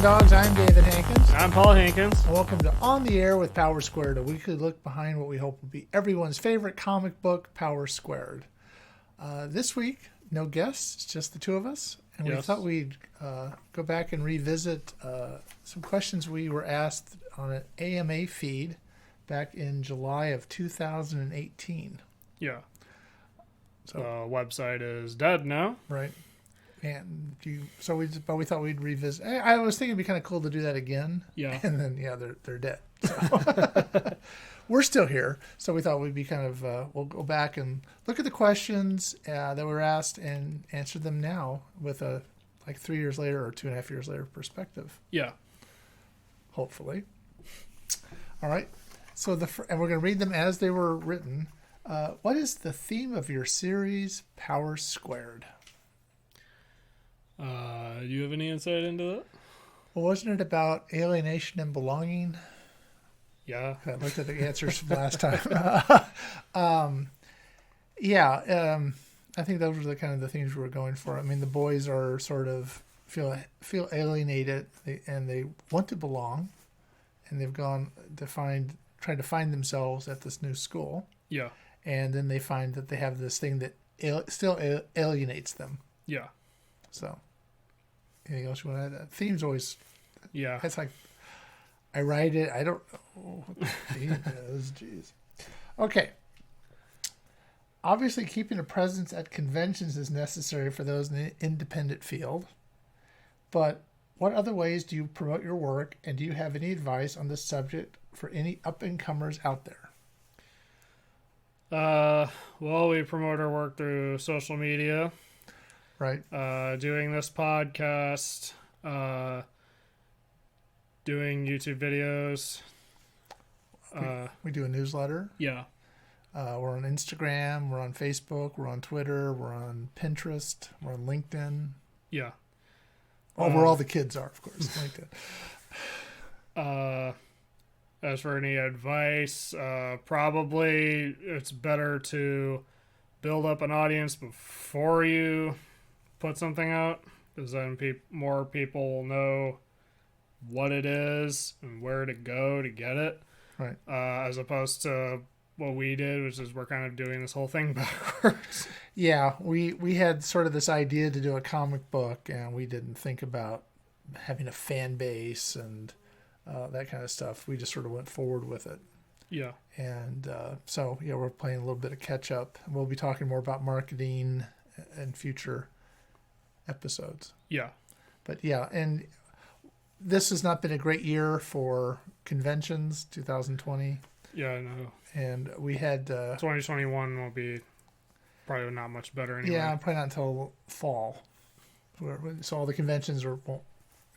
Dogs. I'm David Hankins. I'm Paul Hankins. And welcome to On the Air with Power Squared, a weekly look behind what we hope will be everyone's favorite comic book, Power Squared. This week, no guests, it's just the two of us. And we thought we'd go back and revisit some questions we were asked on an AMAfeed back in July of 2018. Yeah. So, the website is dead now. Right. And but we thought we'd revisit. I was thinking it'd be kind of cool to do that again. Yeah. And then, they're dead. So. We're still here. So we thought we'd be kind of, we'll go back and look at the questions that were asked and answer them now with a 3 years later or 2.5 years later perspective. Yeah. Hopefully. All right. So and we're going to read them as they were written. What is the theme of your series, Power Squared? Do you have any insight into that? Well, wasn't it about alienation and belonging? Yeah. I looked at the answers from last time. I think those were the kind of the things we were going for. I mean, the boys are sort of feel alienated and they want to belong, and they've gone to try to find themselves at this new school. Yeah. And then they find that they have this thing that still alienates them. Yeah. So, anything else you want to add? Theme's always... Yeah. It's like, I write it, I don't know what the theme is. Jeez. Okay. Obviously, keeping a presence at conventions is necessary for those in the independent field. But what other ways do you promote your work, and do you have any advice on this subject for any up-and-comers out there? Well, we promote our work through social media. Right. Doing this podcast, doing YouTube videos. We do a newsletter. Yeah. We're on Instagram, we're on Facebook, we're on Twitter, we're on Pinterest, we're on LinkedIn. Yeah. Where all the kids are, of course, LinkedIn. As for any advice, probably it's better to build up an audience before you put something out, because then more people will know what it is and where to go to get it. Right. As opposed to what we did, which is we're kind of doing this whole thing backwards. Yeah, we had sort of this idea to do a comic book, and we didn't think about having a fan base and that kind of stuff. We just sort of went forward with it. Yeah. And we're playing a little bit of catch up. We'll be talking more about marketing in future episodes. Yeah. But yeah, and this has not been a great year for conventions, 2020. Yeah, I know. And we had... 2021 will be probably not much better anyway. Yeah, probably not until fall. So all the conventions I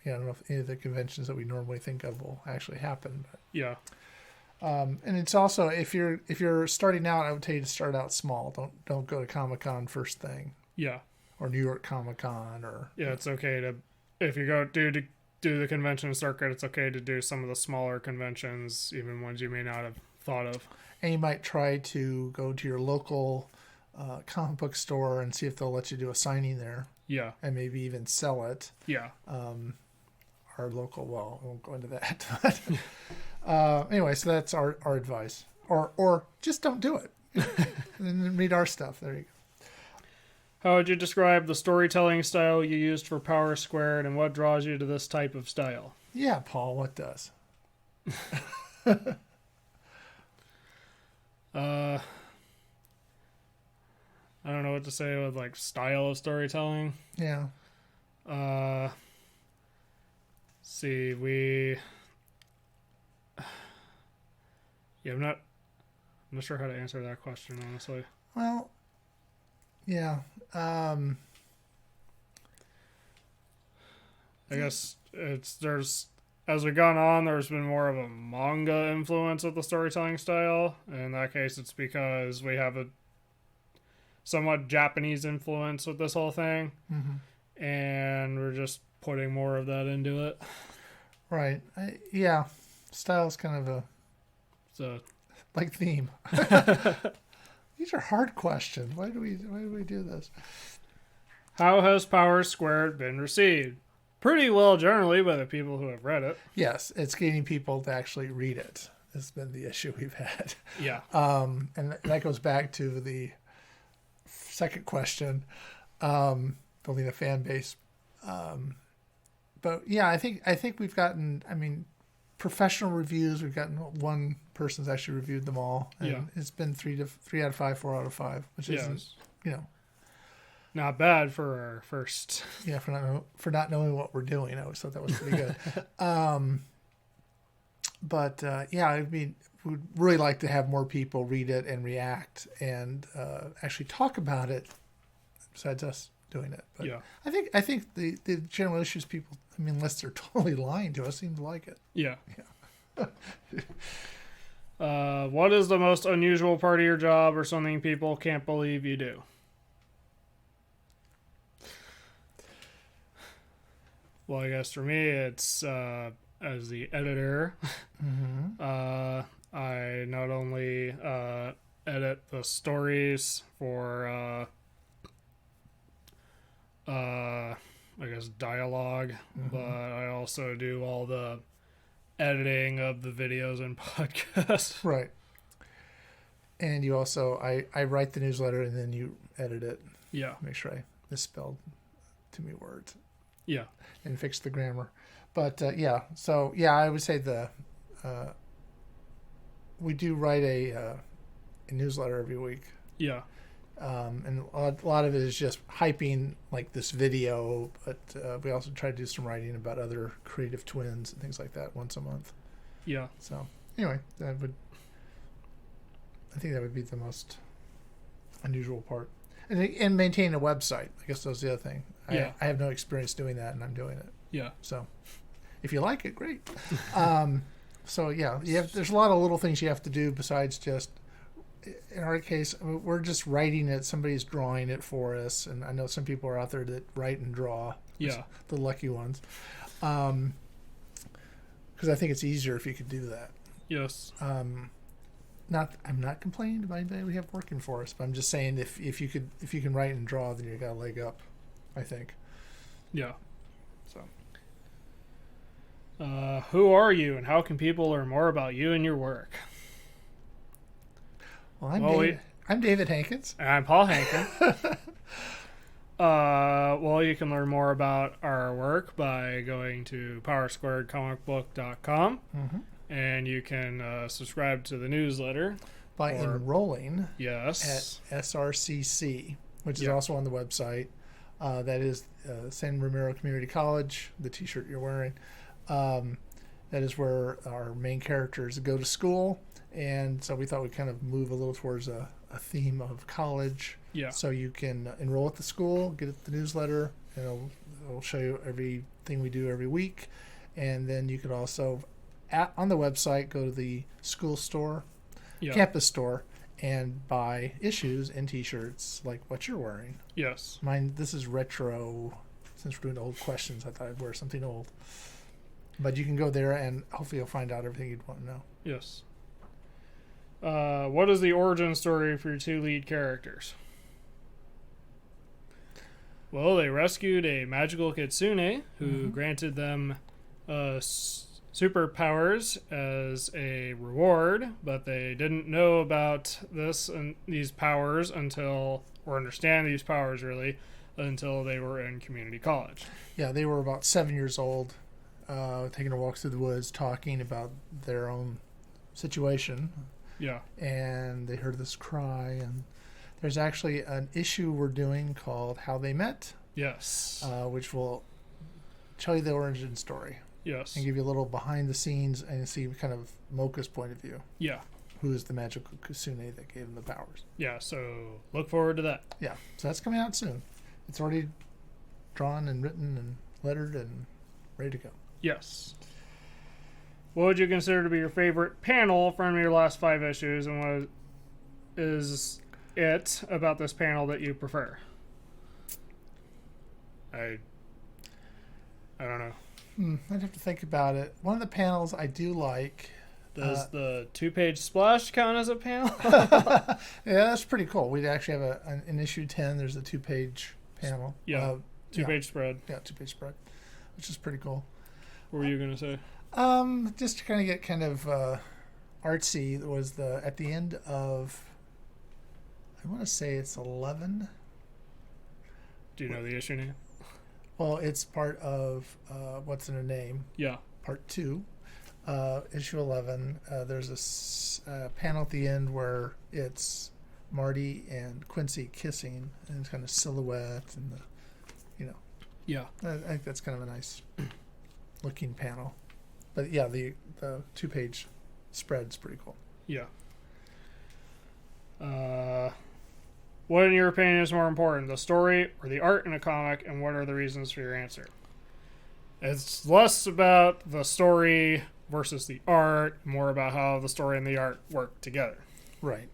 don't know if any of the conventions that we normally think of will actually happen. But, yeah. And it's also, if you're starting out, I would tell you to start out small. Don't go to Comic-Con first thing. Yeah. Or New York Comic-Con or... Yeah, it's okay to... If you go do the convention circuit, it's okay to do some of the smaller conventions, even ones you may not have thought of. And you might try to go to your local comic book store and see if they'll let you do a signing there. Yeah. And maybe even sell it. Yeah. Our local, well, I won't go into that. But anyway, so that's our advice. Or just don't do it. And then read our stuff. There you go. How would you describe the storytelling style you used for Power Squared, and what draws you to this type of style? Yeah, Paul, what does? I don't know what to say with style of storytelling. Yeah. See, I'm not sure how to answer that question, honestly. Well, yeah. I guess as we've gone on, there's been more of a manga influence with the storytelling style. And in that case, it's because we have a somewhat Japanese influence with this whole thing. Mm-hmm. And we're just putting more of that into it. Right. Style is kind of a theme. These are hard questions. Why do we do this? How has Power Squared been received? pretty well generally by the people who have read it. Yes, it's getting people to actually read it. Has been the issue we've had. Yeah. And that goes back to the second question, building a fan base. But yeah, I think we've gotten, professional reviews. We've gotten one person's actually reviewed them all, and it's been 3 out of 5, 4 out of 5, which isn't, not bad for our first. Yeah, for not knowing what we're doing. I always thought that was pretty good. But we'd really like to have more people read it and react and actually talk about it besides us doing it. But I think the general issues people, unless they're totally lying to us, seem to like it. Yeah. What is the most unusual part of your job or something people can't believe you do? Well, I guess for me, it's as the editor. Mm-hmm. I not only edit the stories for, I guess, dialogue, but I also do all the editing of the videos and podcasts. Right. And you also, I write the newsletter and then you edit it. Yeah. Make sure I misspelled too many words. Yeah. And fix the grammar. But so I would say we do write a newsletter every week. Yeah. And a lot of it is just hyping like this video, but we also try to do some writing about other creative twins and things like that once a month. Yeah. So anyway, I think that would be the most unusual part. And maintaining a website. I guess that's the other thing. I have no experience doing that, and I'm doing it. Yeah. So if you like it, great. There's a lot of little things you have to do besides just, in our case, we're just writing it. Somebody's drawing it for us. And I know some people are out there that write and draw. Yeah. The lucky ones. Because I think it's easier if you could do that. Yes. I'm not complaining about anybody we have working for us, but I'm just saying if you can write and draw, then you got a leg up, I think. Yeah. So. Who are you, and how can people learn more about you and your work? Well, I'm David Hankins. And I'm Paul Hankin. You can learn more about our work by going to powersquaredcomicbook.com. Mm-hmm. And you can subscribe to the newsletter. By enrolling at SRCC, which is also on the website. That is San Ramiro Community College, the t-shirt you're wearing. That is where our main characters go to school. And so we thought we'd kind of move a little towards a theme of college. Yeah. So you can enroll at the school, get the newsletter, and it'll show you everything we do every week. And then you could also, on the website, go to the school store, campus store, and buy issues and t-shirts like what you're wearing. Yes. This is retro. Since we're doing old questions, I thought I'd wear something old. But you can go there and hopefully you'll find out everything you'd want to know. Yes. What is the origin story for your two lead characters? Well, they rescued a magical kitsune who granted them superpowers as a reward, but they didn't know about these powers understand these powers really until they were in community college. Yeah, they were about 7 years old, taking a walk through the woods, talking about their own situation. Yeah. And they heard this cry, and there's actually an issue we're doing called How They Met. Yes. Which will tell you the origin story. Yes. And give you a little behind the scenes and see kind of Mocha's point of view. Yeah. Who is the magical kitsune that gave him the powers. Yeah, so look forward to that. Yeah, so that's coming out soon. It's already drawn and written and lettered and ready to go. Yes. What would you consider to be your favorite panel from your last 5 issues, and what is it about this panel that you prefer? I don't know. I'd have to think about it. One of the panels I do like. Does the 2-page splash count as a panel? Yeah, that's pretty cool. We actually have in issue 10, there's a 2-page panel. Yeah, 2-page spread. Yeah, 2-page spread. which is pretty cool. What were you going to say? Just to kind of get kind of artsy, was at the end of, I want to say it's 11. Do you know the issue name? Well, it's part of What's in a Name? Yeah. Part 2, issue 11. There's a panel at the end where it's Marty and Quincy kissing, and it's kind of silhouette, and Yeah. I think that's kind of a nice looking panel. But yeah, the 2-page spread's pretty cool. Yeah. What, in your opinion, is more important, the story or the art in a comic, and what are the reasons for your answer? It's less about the story versus the art, more about how the story and the art work together. Right.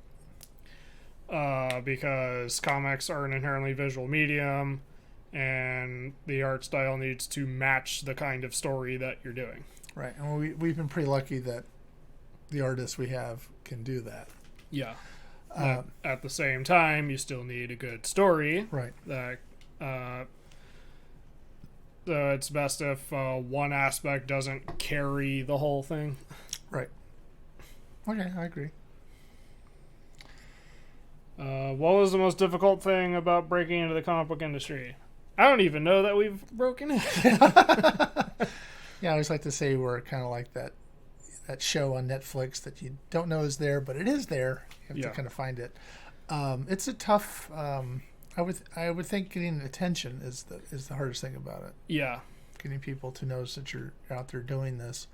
Because comics are an inherently visual medium, and the art style needs to match the kind of story that you're doing. Right. And we've been pretty lucky that the artists we have can do that. Yeah. At the same time, you still need a good story. Right. That so it's best if one aspect doesn't carry the whole thing. Right. Okay, I agree. What was the most difficult thing about breaking into the comic book industry? I don't even know that we've broken in. Yeah, I always like to say we're kind of like that show on Netflix that you don't know is there, but it is there. You have to kind of find it. It's a tough. I would think getting attention is the hardest thing about it. Yeah. Getting people to notice that you're out there doing this.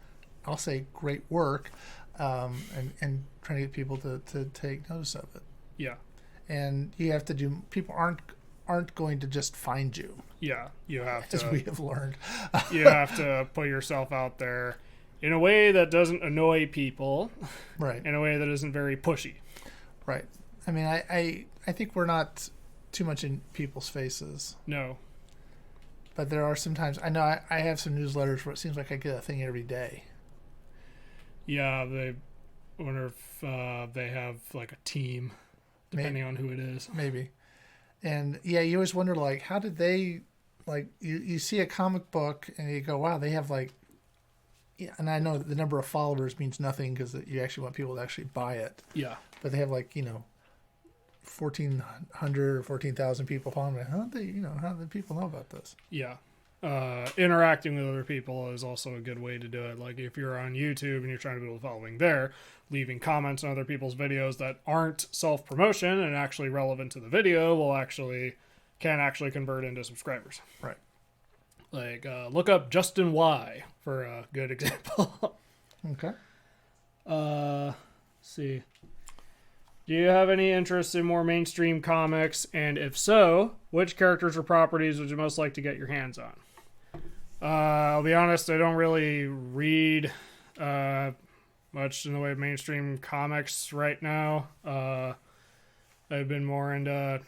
I'll say great work, and trying to get people to take notice of it. Yeah. And you have to do. People aren't going to just find you. Yeah, you have to. As we have learned. You have to put yourself out there in a way that doesn't annoy people. Right. In a way that isn't very pushy. Right. I mean, I think we're not too much in people's faces. No. But there are sometimes, I know I have some newsletters where it seems like I get a thing every day. Yeah, I wonder if they have like a team, depending on who it is. Maybe. And yeah, you always wonder, like, how did they, like, you see a comic book and you go, wow, they have like, yeah, and I know that the number of followers means nothing because you actually want people to actually buy it. Yeah. But they have like, 1,400 or 14,000 people following it. How do people know about this? Yeah. Interacting with other people is also a good way to do it. Like if you're on YouTube and you're trying to build a following there, leaving comments on other people's videos that aren't self-promotion and actually relevant to the video can actually convert into subscribers. Right. Like look up Justin Y for a good example. Okay. Let's see. Do you have any interest in more mainstream comics? And if so, which characters or properties would you most like to get your hands on? I'll be honest, I don't really read much in the way of mainstream comics right now. I've been more into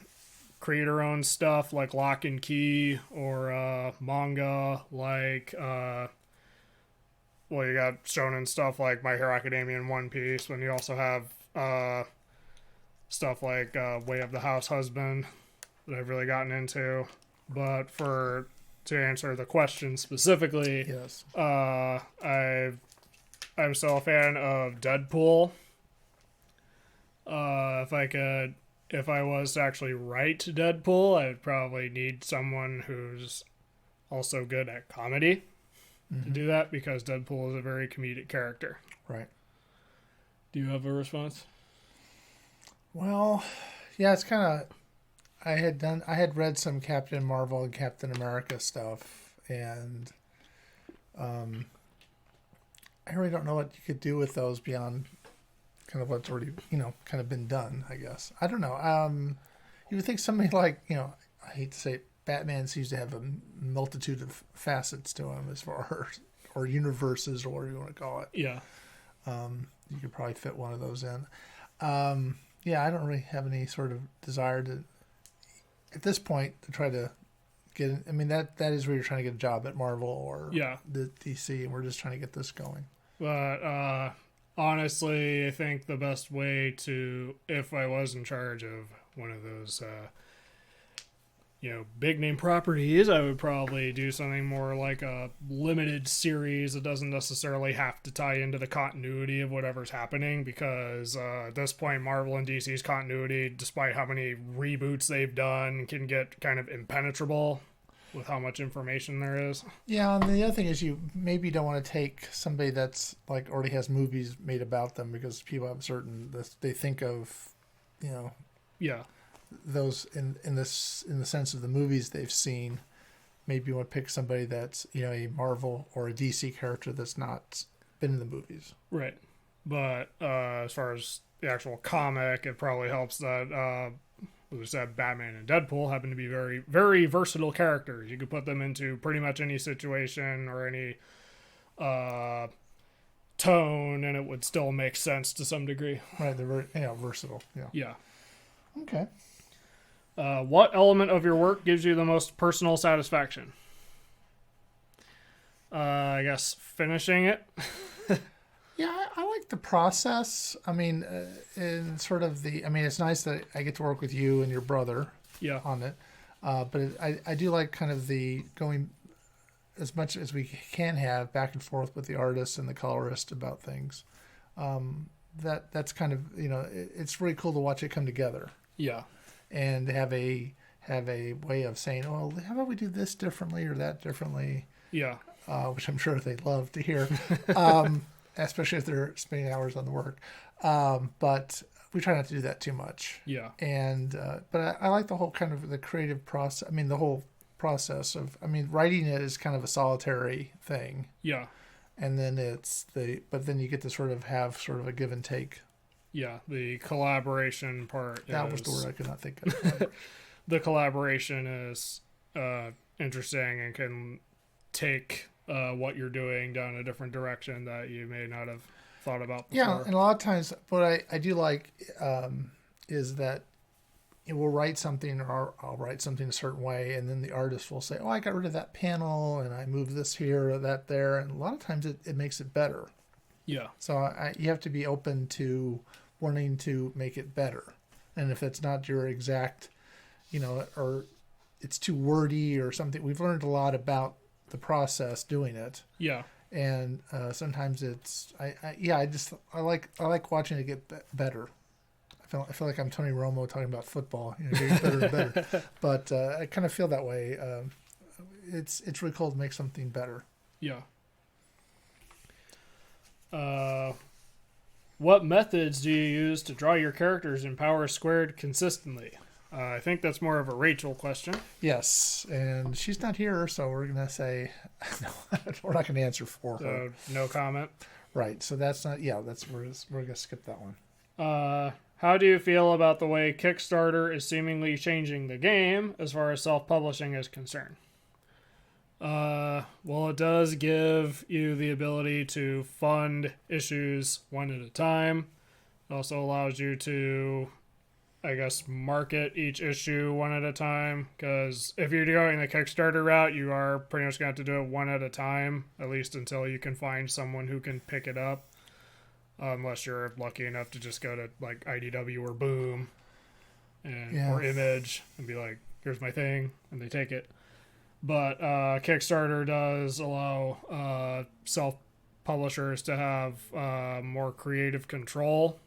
creator-owned stuff like Lock and Key or manga like... you got shonen stuff like My Hero Academia and One Piece, when you also have... stuff like Way of the House Husband that I've really gotten into. But to answer the question specifically, yes, I'm still a fan of Deadpool. If I was to actually write Deadpool, I would probably need someone who's also good at comedy to do that, because Deadpool is a very comedic character. Right. Do you have a response? Well, yeah, it's kind of. I had read some Captain Marvel and Captain America stuff, and I really don't know what you could do with those beyond kind of what's already kind of been done. I guess I don't know. You would think somebody like I hate to say it, Batman seems to have a multitude of facets to him as far as or universes or whatever you want to call it. Yeah. You could probably fit one of those in. Yeah, I don't really have any sort of desire to, at this point, to try to get. I mean, that is where you're trying to get a job at Marvel or the DC, and we're just trying to get this going. But honestly, I think the best way to, if I was in charge of one of those, big name properties, I would probably do something more like a limited series that doesn't necessarily have to tie into the continuity of whatever's happening, because at this point, Marvel and DC's continuity, despite how many reboots they've done, can get kind of impenetrable with how much information there is. Yeah, and the other thing is you maybe don't want to take somebody that's like already has movies made about them, because people have they think of, Yeah. those in the sense of the movies they've seen. Maybe you want to pick somebody that's a Marvel or a DC character that's not been in the movies. Right. But as far as the actual comic, it probably helps that as I said, Batman and Deadpool happen to be very, very versatile characters. You could put them into pretty much any situation or any tone, and it would still make sense to some degree. Right, they're very versatile. Yeah. Yeah. Okay. What element of your work gives you the most personal satisfaction? I guess finishing it. Yeah, I like the process. I mean, in sort of it's nice that I get to work with you and your brother on it. But I do like kind of the going as much as we can have back and forth with the artist and the colorist about things. That's kind of, it's really cool to watch it come together. Yeah. And have a way of saying, oh, how about we do this differently or that differently? Yeah. Which I'm sure they'd love to hear. Especially if they're spending hours on the work. But we try not to do that too much. Yeah. And, but I like the whole kind of the creative process. I mean, the whole process of, writing it is kind of a solitary thing. Yeah. And then but then you get to sort of have sort of a give and take. Yeah. The collaboration part. That was the word I could not think of. The collaboration is interesting and can take what you're doing down a different direction that you may not have thought about before. Yeah, and a lot of times what I do like is that we'll write something, or I'll write something a certain way, and then the artist will say, oh, I got rid of that panel and I moved this here or that there, and a lot of times it makes it better. Yeah. So you have to be open to wanting to make it better. And if it's not your exact, or it's too wordy or something, we've learned a lot about the process doing it. Yeah. And sometimes it's I like watching it get better. I feel like I'm Tony Romo talking about football, getting better and better. But I kind of feel that way. It's really cool to make something better. Yeah. What methods do you use to draw your characters in Power Squared consistently? I think that's more of a Rachel question. Yes, and she's not here, so we're going to say, no, we're not going to answer for her. So, no comment. Right, so that's not, we're going to skip that one. How do you feel about the way Kickstarter is seemingly changing the game as far as self-publishing is concerned? Well, it does give you the ability to fund issues one at a time. It also allows you to, I guess, market each issue one at a time, because if you're going the Kickstarter route, you are pretty much going to have to do it one at a time, at least until you can find someone who can pick it up, unless you're lucky enough to just go to like IDW or Boom or Image and be like, here's my thing, and they take it. But Kickstarter does allow self-publishers to have more creative control.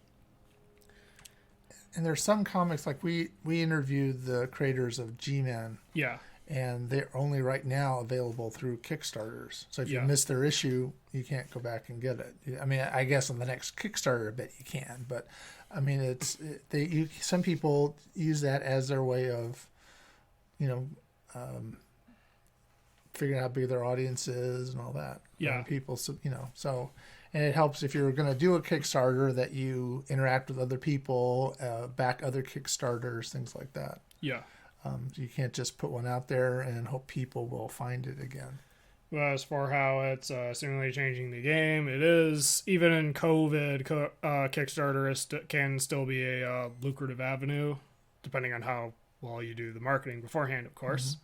And there's some comics, like we interviewed the creators of G-Man. Yeah. And they're only right now available through Kickstarters. So if you miss their issue, you can't go back and get it. I guess on the next Kickstarter, I bet you can. But, some people use that as their way of, figuring out how big their audience is and all that. Yeah. People, and it helps if you're going to do a Kickstarter that you interact with other people, back other Kickstarters, things like that. Yeah. You can't just put one out there and hope people will find it again. Well, as for how it's seemingly changing the game, it is, even in COVID, Kickstarter can still be a lucrative avenue, depending on how well you do the marketing beforehand, of course. Mm-hmm.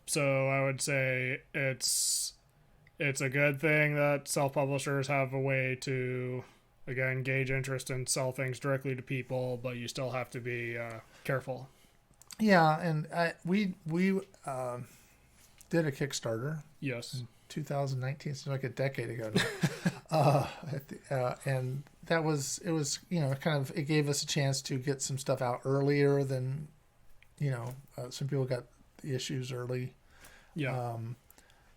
So I would say it's a good thing that self-publishers have a way to, again, gauge interest and sell things directly to people, but you still have to be careful. Yeah, and we did a Kickstarter Yes. 2019, so like a decade ago now. And it was it gave us a chance to get some stuff out earlier than some people got the issues early. Yeah.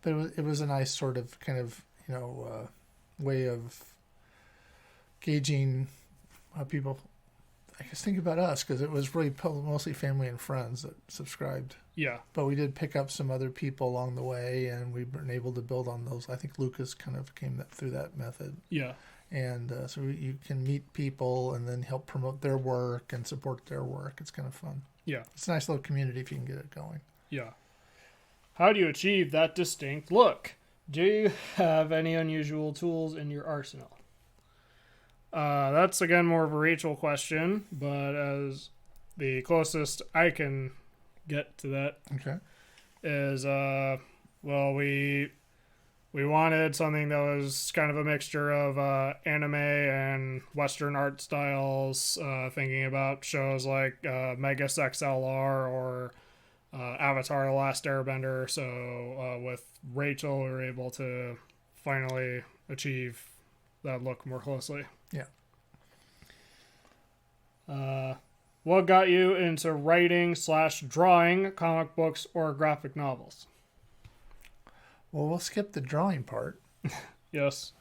But it was a nice sort of kind of way of gauging how people, I guess, think about us, because it was really mostly family and friends that subscribed. Yeah. But we did pick up some other people along the way, and we've been able to build on those. I think Lucas kind of came through that method. Yeah. And so you can meet people and then help promote their work and support their work. It's kind of fun. Yeah. It's a nice little community if you can get it going. Yeah. How do you achieve that distinct look? Do you have any unusual tools in your arsenal? That's again more of a Rachel question, but as the closest I can get to that is we wanted something that was kind of a mixture of anime and Western art styles, thinking about shows like Megas XLR or Avatar: The Last Airbender. So with Rachel, we were able to finally achieve that look more closely. Yeah. What got you into writing/drawing comic books or graphic novels? Well, we'll skip the drawing part. Yes.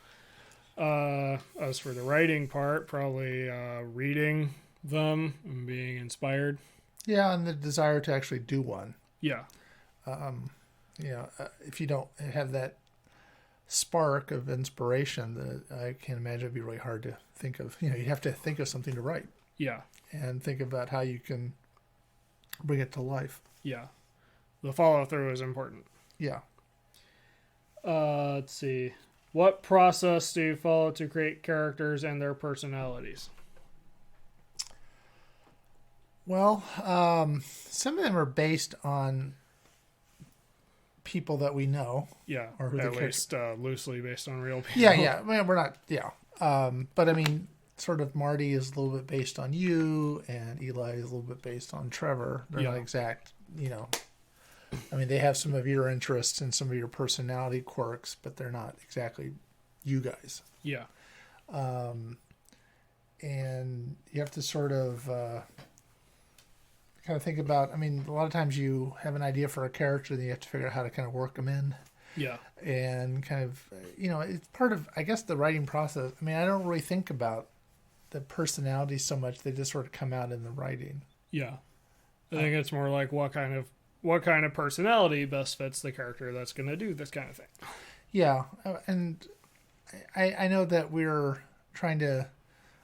As for the writing part, probably reading them and being inspired. Yeah, and the desire to actually do one. Yeah. If you don't have that spark of inspiration, that I can imagine it'd be really hard to think of. You have to think of something to write. Yeah. And think about how you can bring it to life. Yeah. The follow through is important. Yeah. Let's see. What process do you follow to create characters and their personalities? Well, some of them are based on people that we know. Yeah, or who at least loosely based on real people. Yeah. I mean, we're not. Yeah, but I mean, sort of Marty is a little bit based on you, and Eli is a little bit based on Trevor. They're not exact. I mean, they have some of your interests and some of your personality quirks, but they're not exactly you guys. Yeah. And you have to sort of kind of think about, I mean, a lot of times you have an idea for a character, then you have to figure out how to kind of work them in. Yeah. And kind of, it's part of, I guess, the writing process. I mean, I don't really think about the personality so much. They just sort of come out in the writing. Yeah. I think it's more like what kind of personality best fits the character that's going to do this kind of thing. Yeah. And I know that we're trying to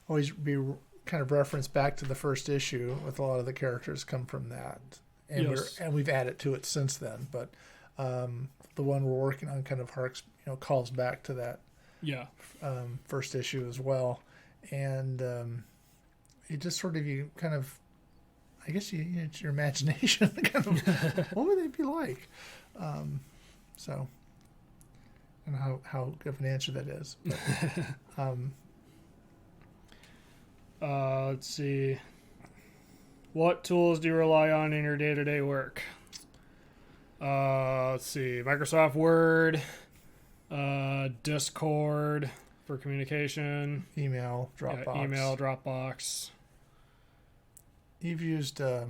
always be kind of referenced back to the first issue, with a lot of the characters come from that. And we've added to it since then. But the one we're working on kind of harks, calls back to that first issue as well. And it just sort of, you kind of, I guess it's your imagination. Kind of, what would they be like? So, I don't know how good of an answer that is. But, let's see. What tools do you rely on in your day-to-day work? Let's see. Microsoft Word, Discord for communication, email, Dropbox. Dropbox. You've used the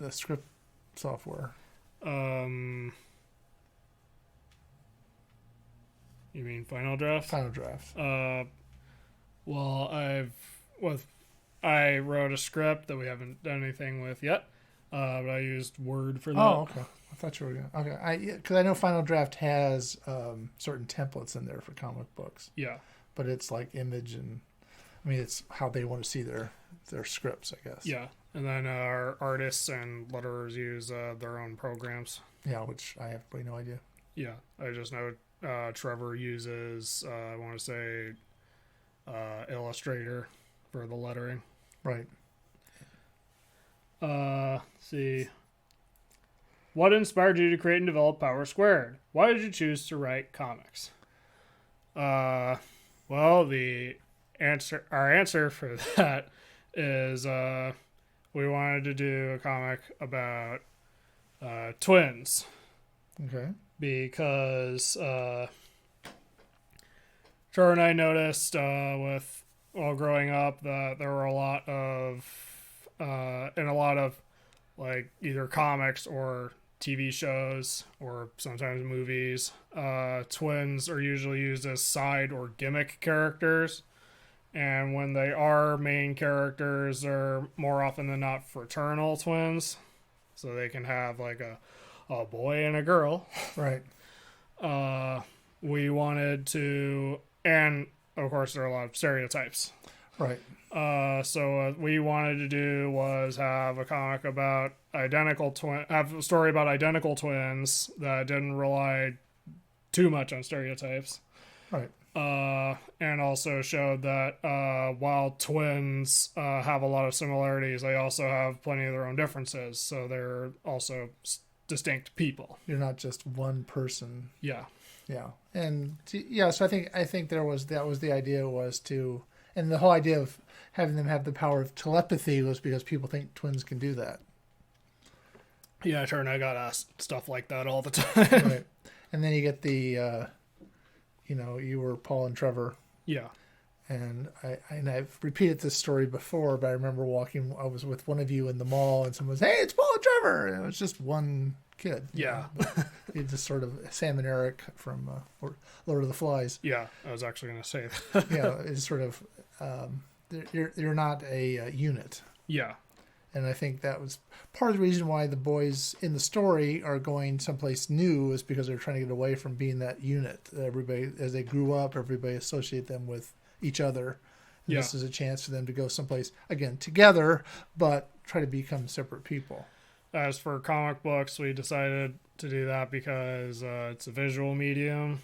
script software. You mean Final Draft? Final Draft. Well, I wrote a script that we haven't done anything with yet, but I used Word for that. Oh, okay. I thought you were going to. Okay. Because I know Final Draft has certain templates in there for comic books. Yeah. But it's like image and, I mean, it's how they want to see their scripts, I guess. Yeah. And then our artists and letterers use their own programs. Yeah, which I have really no idea. Yeah. I just know Trevor uses, I want to say, Illustrator for the lettering. Right. Let's see. What inspired you to create and develop Power Squared? Why did you choose to write comics? Well, our answer for that is we wanted to do a comic about twins Okay. because Trevor and I noticed while growing up that there were a lot of like either comics or TV shows or sometimes movies, twins are usually used as side or gimmick characters. And when they are main characters, they're more often than not fraternal twins. So they can have like a boy and a girl. Right. We wanted to, and of course there are a lot of stereotypes. Right. So what we wanted to do was have a comic about have a story about identical twins that didn't rely too much on stereotypes. Right. And also showed that while twins have a lot of similarities, they also have plenty of their own differences. So they're also distinct people. You're not just one person. Yeah. Yeah. And so I think that was the idea was to, and the whole idea of having them have the power of telepathy was because people think twins can do that. Yeah, sure. And I got asked stuff like that all the time. Right. And then you get the, you were Paul and Trevor. Yeah. And I've repeated this story before, but I remember I was with one of you in the mall and someone was, hey, it's Paul and Trevor. And it was just one kid. Yeah. It's just sort of Sam and Eric from Lord of the Flies. Yeah. I was actually going to say that. Yeah. It's sort of, you're not a unit. Yeah. And I think that was part of the reason why the boys in the story are going someplace new is because they're trying to get away from being that unit. Everybody, as they grew up, everybody associate them with each other. And Yeah. This is a chance for them to go someplace, again, together, but try to become separate people. As for comic books, we decided to do that because it's a visual medium.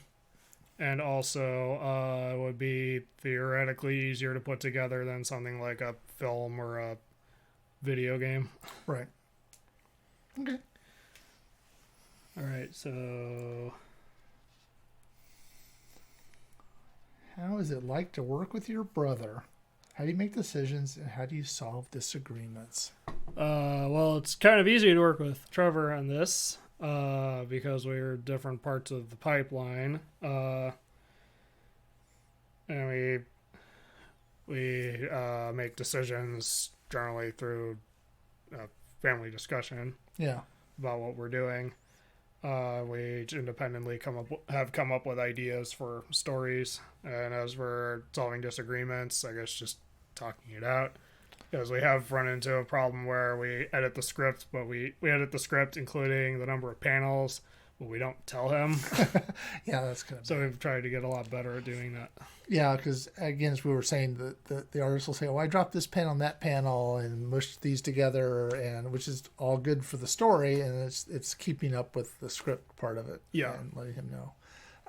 And also it would be theoretically easier to put together than something like a film or a video game. Right. Okay. All right, so How is it like to work with your brother? How do you make decisions and how do you solve disagreements? well, it's kind of easy to work with Trevor on this because we're different parts of the pipeline, and we make decisions generally through family discussion Yeah. about what we're doing. We independently have come up with ideas for stories, and as we're solving disagreements, I guess just talking it out. Because we have run into a problem where we edit the script, but we edit the script including the number of panels, but we don't tell him. Yeah, that's kind of So we've tried to get a lot better at doing that. Yeah, because again, as we were saying, the artist will say, "Oh, I dropped this pen on that panel and mushed these together," and which is all good for the story, and it's keeping up with the script part of it. Yeah. And letting him know.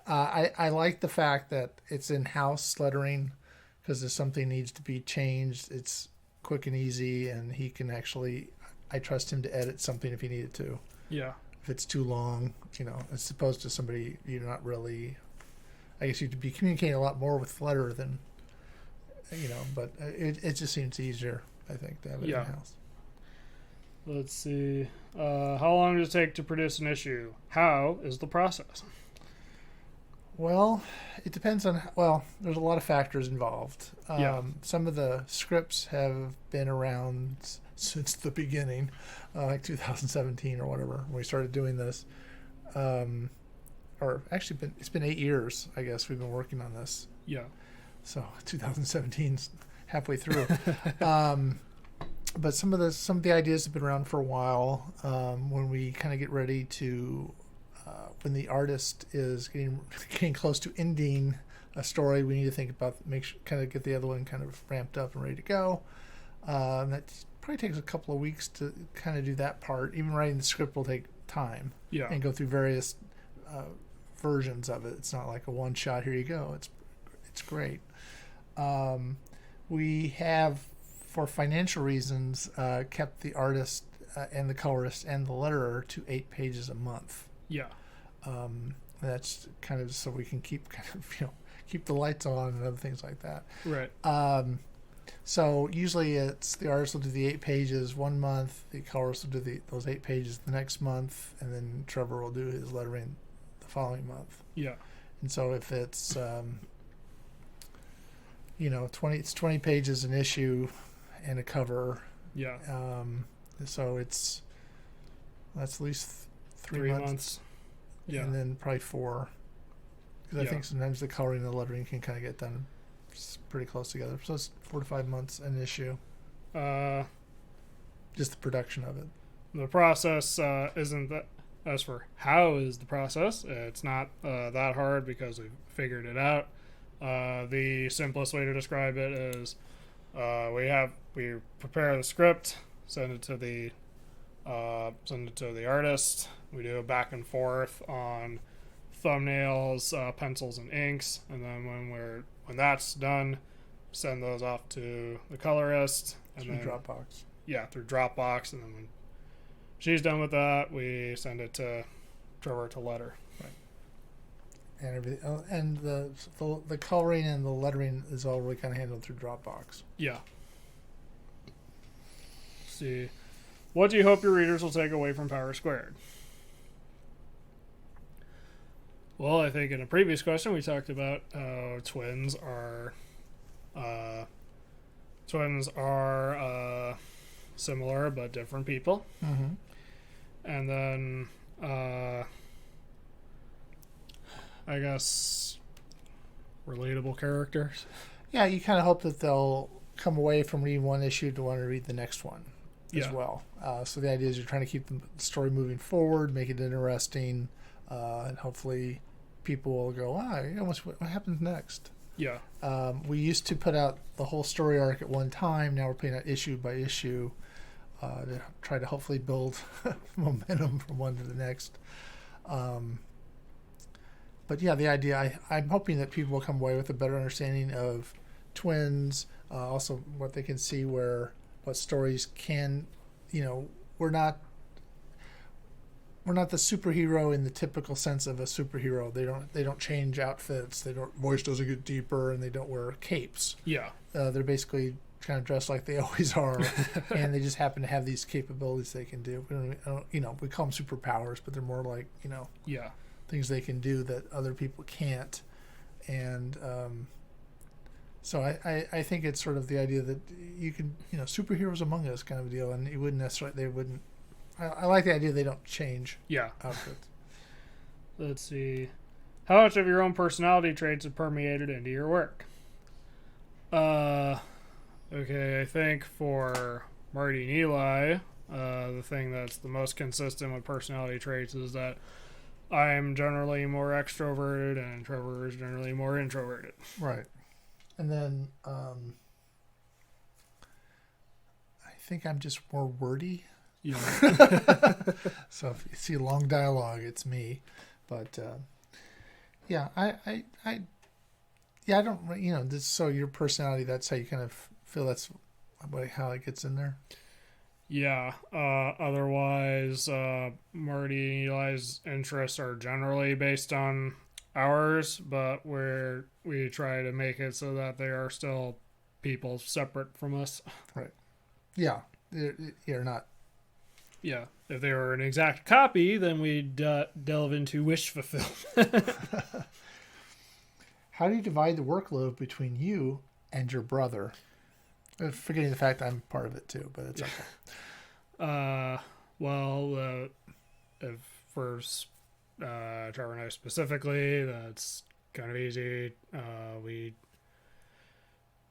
I like the fact that it's in-house lettering because if something needs to be changed, it's quick and easy, and he can actually. I trust him to edit something if he needed to. Yeah. If it's too long, as opposed to somebody you're not really. I guess you'd be communicating a lot more with letter than, but it just seems easier, I think, to have it in-house. Let's see. How long does it take to produce an issue? How is the process? Well, it depends on, there's a lot of factors involved. Some of the scripts have been around since the beginning, like 2017 or whatever, when we started doing this. Or actually, it's been 8 years, I guess, we've been working on this. Yeah. So 2017's halfway through. But some of the ideas have been around for a while. When we kind of get ready to, when the artist is getting close to ending a story, we need to think about kind of get the other one kind of ramped up and ready to go. That probably takes a couple of weeks to kind of do that part. Even writing the script will take time. Yeah. And go through various versions of it. It's not like a one shot. Here you go. It's great. We have, for financial reasons, kept the artist and the colorist and the letterer to 8 pages a month. Yeah. That's kind of so we can keep the lights on and other things like that. Right. So usually it's the artist will do the 8 pages one month, the colorist will do those 8 pages the next month, and then Trevor will do his lettering the following month. Yeah. And so if it's 20 pages an issue and a cover. Yeah. So that's at least 3 months. Yeah. And then probably 4. Because I think sometimes the coloring and the lettering can kind of get done pretty close together. So it's 4 to 5 months an issue. Just the production of it. The process isn't that. As for how is the process, it's not that hard because we've figured it out. The simplest way to describe it is we prepare the script, send it to the artist. We do a back and forth on thumbnails, pencils, and inks, and then when that's done, send those off to the colorist and Through then Dropbox. Yeah, through Dropbox, and then when she's done with that, we send it to Trevor to letter. And everything, and the coloring and the lettering is all really kind of handled through Dropbox. Yeah. Let's see. What do you hope your readers will take away from Power Squared? Well, I think in a previous question we talked about how twins are similar but different people. Mm-hmm. And then I guess relatable characters. Yeah, you kind of hope that they'll come away from reading one issue to want to read the next one as well. So the idea is you're trying to keep the story moving forward, make it interesting, and hopefully people will go, what happens next? Yeah. We used to put out the whole story arc at one time. Now we're putting out issue by issue to try to hopefully build momentum from one to the next. But yeah, the idea, I'm hoping that people will come away with a better understanding of twins, also what they can see what stories can, we're not the superhero in the typical sense of a superhero. They don't change outfits. Voice doesn't get deeper, and they don't wear capes. Yeah. They're basically kind of dressed like they always are, and they just happen to have these capabilities they can do. We call them superpowers, but they're more like things they can do that other people can't. And so I think it's sort of the idea that you can superheroes among us kind of deal, and you wouldn't necessarily they wouldn't. I like the idea they don't change outfits. Let's see. How much of your own personality traits have permeated into your work? Okay, I think for Marty and Eli, the thing that's the most consistent with personality traits is that I'm generally more extroverted and Trevor is generally more introverted. Right. And then I think I'm just more wordy. Yeah. So if you see long dialogue, it's me. But I don't. So your personality, that's how you kind of feel. That's how it gets in there. Yeah. Otherwise, Marty and Eli's interests are generally based on ours, but we try to make it so that they are still people separate from us. Right. Yeah. You're not. Yeah. If they were an exact copy, then we'd delve into wish fulfillment. How do you divide the workload between you and your brother? Forgetting the fact I'm part of it too, but it's okay. If for Trevor and I specifically, that's kind of easy.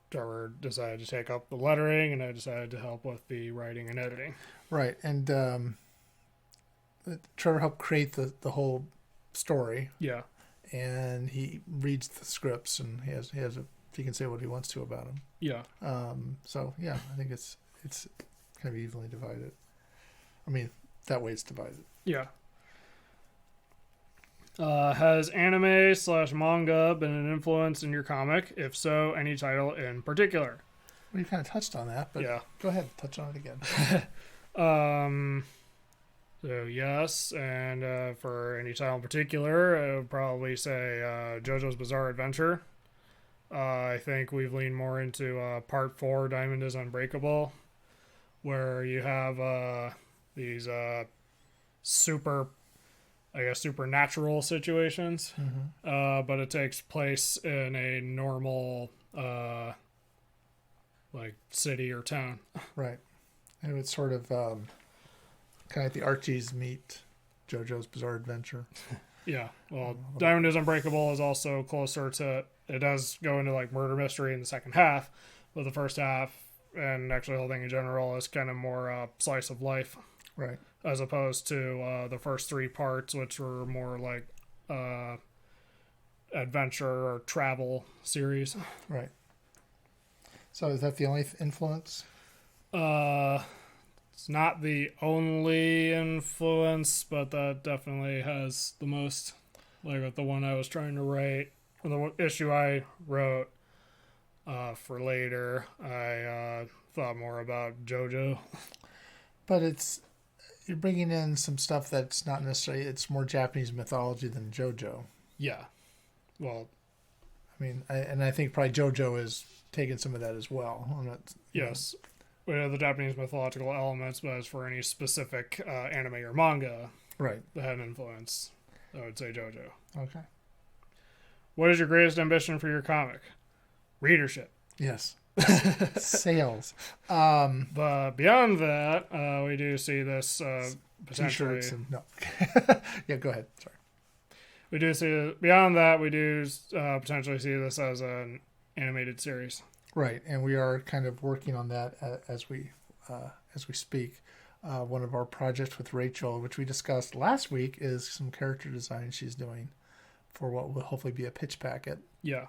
Trevor decided to take up the lettering, and I decided to help with the writing and editing. Right, and Trevor helped create the whole story. Yeah, and he reads the scripts, and he can say what he wants to about them. Yeah. So yeah, I think it's kind of evenly divided. I mean, that way it's divided. Yeah. Has anime/manga been an influence in your comic? If so, any title in particular? Well, you kind of touched on that, but go ahead, touch on it again. So yes, and for any title in particular, I would probably say JoJo's Bizarre Adventure. I think we've leaned more into part 4, Diamond is Unbreakable, where you have these supernatural situations, but it takes place in a normal like city or town. Right. And it's sort of kind of like the Archies meet JoJo's Bizarre Adventure. Yeah. Well, Diamond is Unbreakable is also closer to, it does go into like murder mystery in the second half, but the first half and actually the whole thing in general is kind of more slice of life. Right. As opposed to the first 3 parts, which were more like adventure or travel series. Right. So is that the only influence? It's not the only influence, but that definitely has the most. Like with the one I was trying to write, or the issue I wrote for later, I thought more about Jojo. But you're bringing in some stuff that's not necessarily, it's more Japanese mythology than JoJo. Yeah. Well, I mean, I think probably JoJo is taking some of that as well. Yes. We have the Japanese mythological elements, but as for any specific anime or manga right, that had an influence, I would say JoJo. Okay. What is your greatest ambition for your comic? Readership. Yes. Sales. But beyond that, we do see this potentially. T-shirts and no. Yeah, go ahead. Sorry. We do see beyond that. We do potentially see this as an animated series. Right, and we are kind of working on that as we speak. One of our projects with Rachel, which we discussed last week, is some character design she's doing for what will hopefully be a pitch packet. Yeah.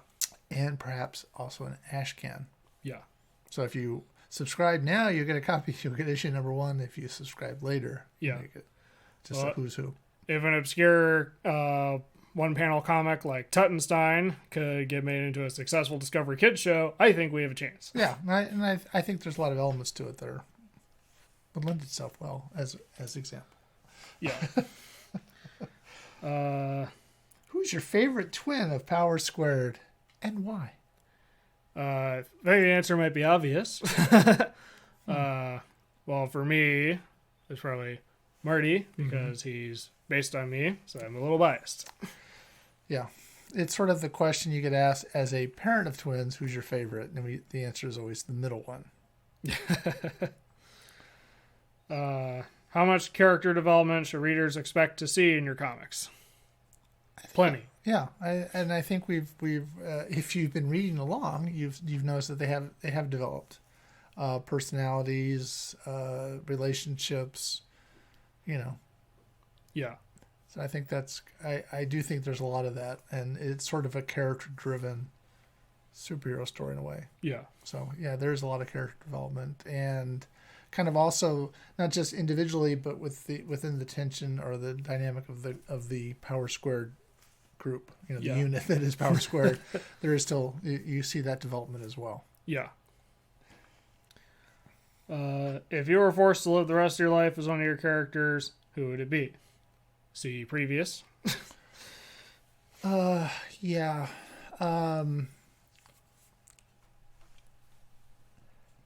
And perhaps also an ash can. Yeah. So if you subscribe now, you get a copy. You'll get issue number 1. If you subscribe later, yeah, you get just a who's who. If an obscure one-panel comic like Tuttenstein could get made into a successful Discovery Kids show, I think we have a chance. Yeah, and I think there's a lot of elements to it that would lend itself well as example. Yeah. Who's your favorite twin of Power Squared, and why? I think the answer might be obvious. Well, for me, it's probably Marty, because he's based on me, so I'm a little biased. Yeah. It's sort of the question you get asked as a parent of twins, who's your favorite? And the answer is always the middle one. How much character development should readers expect to see in your comics? Plenty. Yeah, I think we've if you've been reading along, you've noticed that they have developed personalities, relationships, Yeah. So I think I do think there's a lot of that, and it's sort of a character-driven superhero story in a way. Yeah. So yeah, there's a lot of character development, and kind of also not just individually, but within the tension or the dynamic of the Power Squared group, the unit that is Power Squared. There is still, you see that development as well. Yeah. If you were forced to live the rest of your life as one of your characters, who would it be? See previous. Yeah.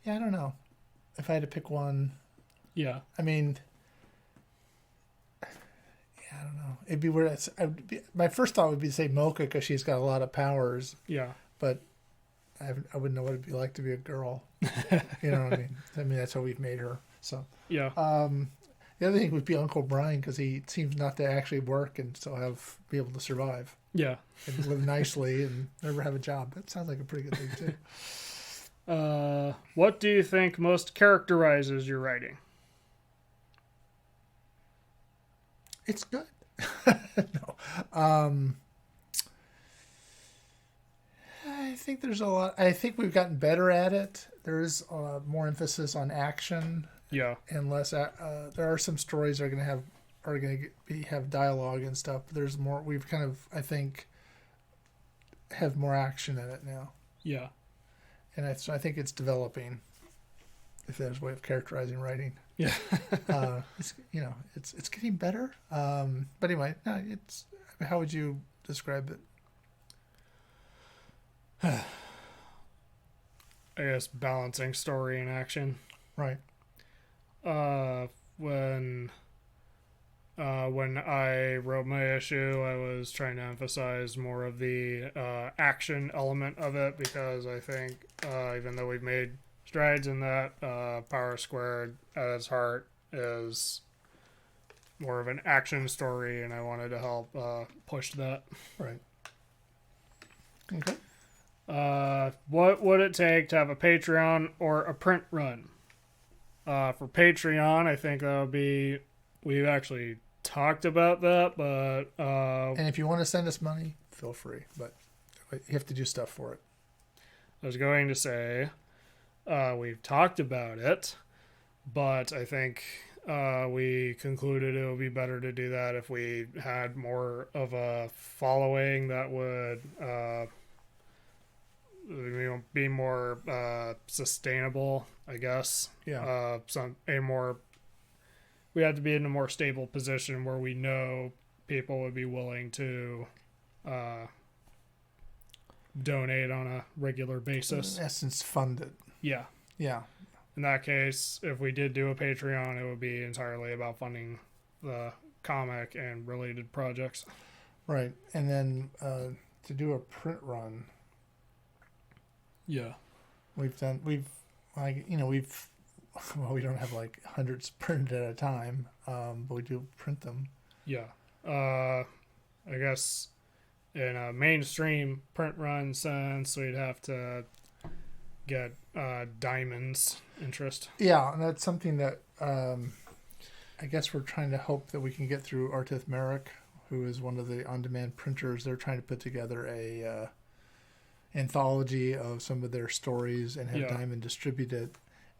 Yeah, I don't know. If I had to pick one. Yeah. I mean, I don't know. It'd be weird. My first thought would be to say Mocha because she's got a lot of powers. Yeah. But I wouldn't know what it'd be like to be a girl. You know what I mean? I mean, that's how we've made her. So. Yeah. The other thing would be Uncle Brian because he seems not to actually work and still be able to survive. Yeah. And live nicely and never have a job. That sounds like a pretty good thing too. What do you think most characterizes your writing? It's good. No. I think there's a lot. I think we've gotten better at it. There is more emphasis on action. Yeah. And less. There are some stories that are going to have dialogue and stuff. But there's more. We've kind of, I think, have more action in it now. Yeah. And I think it's developing. If there's a way of characterizing writing. Yeah. It's getting better. But anyway, no, how would you describe it? I guess, balancing story and action. Right. When I wrote my issue, I was trying to emphasize more of the action element of it, because I think even though we've made strides in that, Power Squared at its heart is more of an action story, and I wanted to help push that. Right. Okay. What would it take to have a Patreon or a print run? For Patreon, I think that would be, we've actually talked about that, but And if you want to send us money, feel free, but you have to do stuff for it. I was going to say we've talked about it, but I think we concluded it would be better to do that if we had more of a following that would be more sustainable, I guess. Yeah. We had to be in a more stable position where we know people would be willing to donate on a regular basis. In essence, fund it. Yeah. Yeah. In that case, if we did do a Patreon, it would be entirely about funding the comic and related projects. Right. And then to do a print run, Yeah. we don't have like hundreds printed at a time, but we do print them. Yeah. I guess in a mainstream print run sense, we'd have to get Diamond's interest. Yeah, and that's something that I guess we're trying to hope that we can get through Artith Merrick, who is one of the on-demand printers. They're trying to put together a anthology of some of their stories and have Diamond distribute it.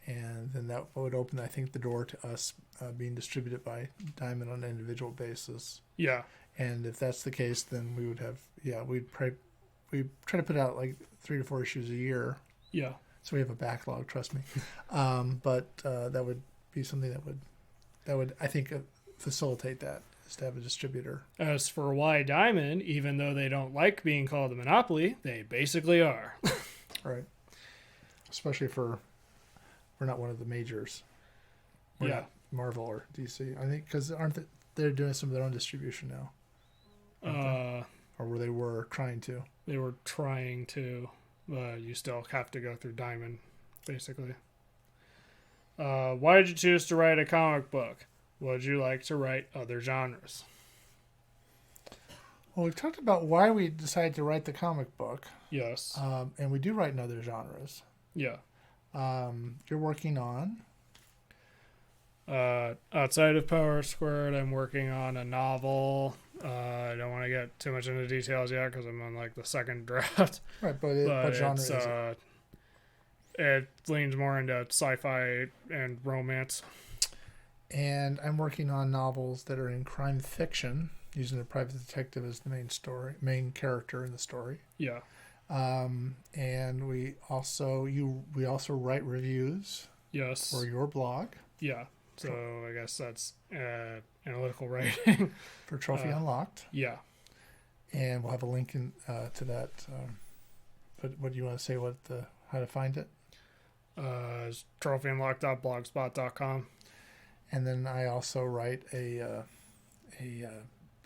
And then that would open, I think, the door to us being distributed by Diamond on an individual basis. Yeah. And if that's the case, then we would have, we'd try to put out like 3 to 4 issues a year. Yeah. So we have a backlog, trust me. But that would be something that would I think facilitate that, is to have a distributor. As for why Diamond, even though they don't like being called a monopoly, they basically are. Right. Especially for we're not one of the majors. We're not Marvel or DC. I think because they're doing some of their own distribution now. Or they were trying to. They were trying to. You still have to go through Diamond, basically. Why did you choose to write a comic book? Would you like to write other genres? Well, we've talked about why we decided to write the comic book. Yes. And we do write in other genres. Yeah. You're working on? Outside of Power Squared, I'm working on a novel. I don't want to get too much into details yet because I'm on like the second draft. Right, but what genre is it? It leans more into sci-fi and romance. And I'm working on novels that are in crime fiction, using a private detective as the main character in the story. Yeah. And we also write reviews. Yes. For your blog. Yeah. So I guess that's analytical writing for Trophy Unlocked. Yeah. And we'll have a link to that. But what do you want to say? How to find it? trophyunlocked.blogspot.com. And then I also write a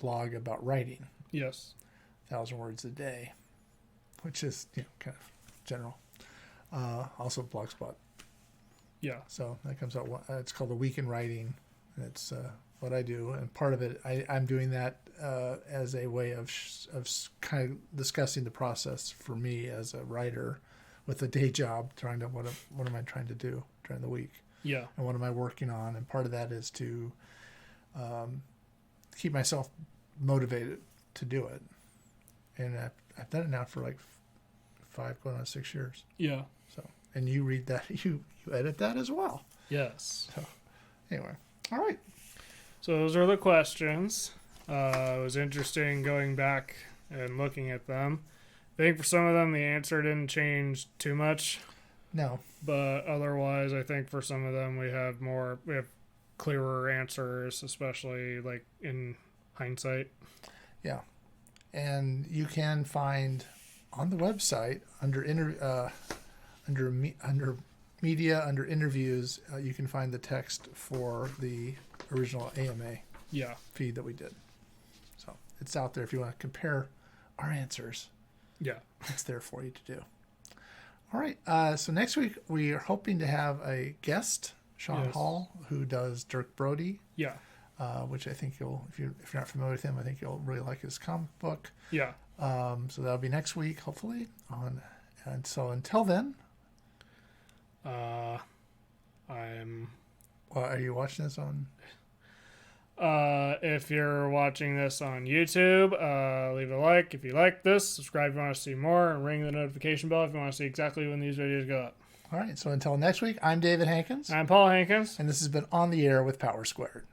blog about writing. Yes. 1,000 words a day, which is kind of general. Also Blogspot. Yeah. So that comes out. It's called A Week in Writing. It's what I do, and part of it, I'm doing that as a way of kind of discussing the process for me as a writer with a day job, trying to what am I trying to do during the week? Yeah. And what am I working on? And part of that is to keep myself motivated to do it. And I've done it now for like 5 going on 6 years. Yeah. So, and you read that, you edit that as well. Yes. So, anyway, all right. So those are the questions. It was interesting going back and looking at them. I think for some of them the answer didn't change too much. No. But otherwise, I think for some of them we have clearer answers, especially like in hindsight. Yeah. And you can find on the website under under media, under interviews, you can find the text for the original AMA feed that we did. So it's out there if you want to compare our answers. Yeah. It's there for you to do. All right. So next week we are hoping to have a guest, Sean Hall, who does Dirk Brody. Yeah. Which I think if you're not familiar with him, I think you'll really like his comic book. Yeah. So that'll be next week, hopefully. And so until then, Well, are you watching this on? If you're watching this on YouTube, leave a like if you like this. Subscribe if you want to see more, and ring the notification bell if you want to see exactly when these videos go up. All right. So until next week, I'm David Hankins. I'm Paul Hankins. And this has been On the Air with Power Squared.